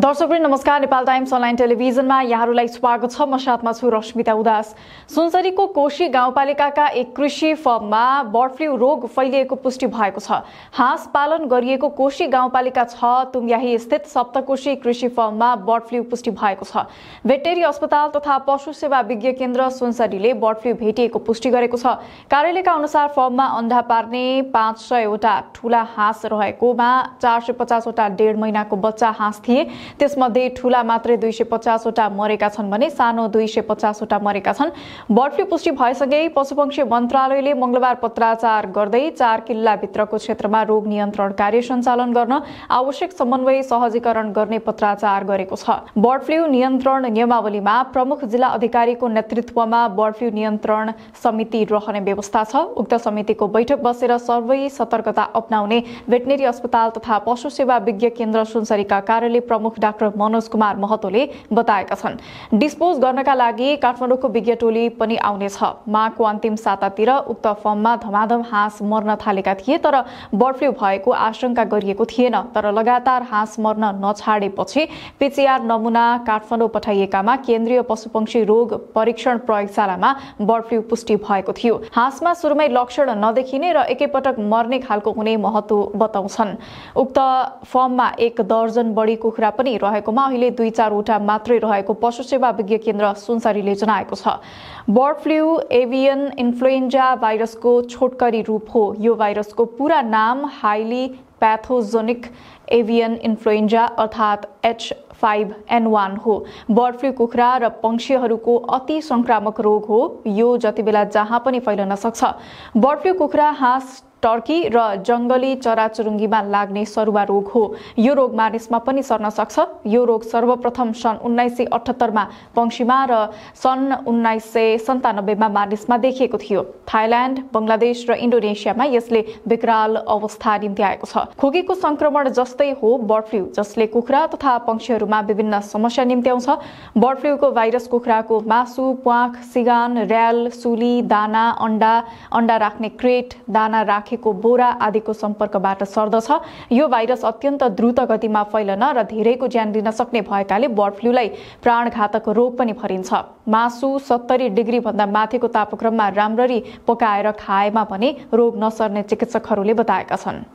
दर्शकवृन्द नमस्कार। Nepal times online टेलिभिजनमा यहाँहरूलाई स्वागत छ। म साथमा छु रश्मिता उदास। सुनसरीको कोशी गाउँपालिकाका एक कृषि फर्ममा बर्ड फ्लू रोग फैलिएको पुष्टि भएको छ। हाँस पालन गरिएको कोशी गाउँपालिका 6 तुम्ब्याही स्थित सप्तकोशी कृषि फर्ममा बर्ड फ्लू पुष्टि भएको छ। भेटेरी अस्पताल तथा पशु सेवा विज्ञ केन्द्र सुनसरीले बर्ड फ्लू भेटिएको पुष्टि गरेको छ। कार्यालयका अनुसार फर्ममा अन्डा पार्ने 500 वटा ठूला हाँस रहेकोमा 450 वटा 1.5 महिनाको बच्चा हाँस थिए। त्यसमध्ये ठूला मात्रै 250 वटा मरेका छन् भने सानो 250 वटा मरेका छन्। बर्ड फ्लू पुष्टि भएसँगै पशुपक्षी मन्त्रालयले मंगलबार पत्राचार गर्दै 4 किल्ला भित्रको क्षेत्रमा रोग नियन्त्रण कार्य सञ्चालन गर्न आवश्यक समन्वय सहजीकरण गर्ने पत्राचार गरेको छ। बर्ड फ्लू नियन्त्रण नियमावलीमा प्रमुख जिल्ला अधिकारीको नेतृत्वमा बर्ड फ्लू नियन्त्रण समिति रहने व्यवस्था छ। उक्त समितिको बैठक बसेर सबै सतर्कता अपनाउने भेटनेरी अस्पताल तथा पशु सेवा विज्ञ केन्द्र सुनसरीका कार्यालय प्रमुख डाक्टर मनोज कुमार महतोले बताएका छन्। डिस्पोज गर्नका लागि काठमाडौँको विज्ञ टोली पनि आउनेछ। माघको अन्तिम सातातिर उक्त फर्ममा धमाधम हाँस मर्न थालेका थिए, तर बर्ड फ्लू भएको आशंका गरिएको थिएन। तर लगातार हाँस मर्न नछाडेपछि पीसीआर नमुना काठमाडौँ पठाइएकामा केन्द्रीय पशुपक्षी रोग परीक्षण प्रयोगशालामा बर्ड फ्लू पुष्टि भएको थियो। हाँसमा सुरुमै लक्षण नदेखिने र एकैपटक मर्ने खालको हुने महतो बताउँछन्। उक्त फर्ममा 1 दर्जन बढी कुखुरा पनि रहेकोमा अहिले 2-4 वटा मात्रै रहेको पशु सेवा विज्ञ केन्द्र सुनसरीले जनाएको छ। बर्ड फ्लू एभियन इन्फ्लुएन्जा भाइरसको छोटकरी रूप हो। यो भाइरसको पूरा नाम हाइली पैथोजेनिक एभियन इन्फ्लुएन्जा अर्थात् H5N1 हो। बर्ड फ्लू कुखुरा र पंक्षीहरूको अति संक्रामक रोग हो। यो जतिबेला जहाँ पनि फैलन सक्छ। बर्ड फ्लू कुखुरा, हाँस, टर्की र जंगली चराचुरुङ्गीमा लाग्ने सरुवा रोग हो। यो रोग मानिसमा पनि सर्न सक्छ। यो रोग सर्वप्रथम सन् 1978 मा पंक्षीमा र सन् 1997 मा मानिसमा देखिएको थियो। थाइल्याण्ड, बंगलादेश र इन्डोनेसियामा यसले विकराल अवस्था निम्त्याएको छ। खोकीको संक्रमण जस्तै हो बर्ड फ्लू, जसले कुखुरा तथा पंक्षीहरूमा विभिन्न समस्या निम्त्याउँछ। बर्ड फ्लूको भाइरस कुखुराको मासु, प्वाख, सिगान, र्याल, सुली, दाना, अन्डा राख्ने क्रेट, दाना राखेको बोरा आदिको सम्पर्कबाट सर्दछ। यो भाइरस अत्यन्त द्रुत गतिमा फैलन र धेरैको ज्यान लिन सक्ने भएकाले बर्ड फ्लूलाई प्राणघातक रोग पनि भनिन्छ। मासु 70 डिग्री भन्दा माथिको तापक्रममा राम्ररी पकाएर खाएमा पनि रोग नसर्ने चिकित्सकहरूले बताएका छन्।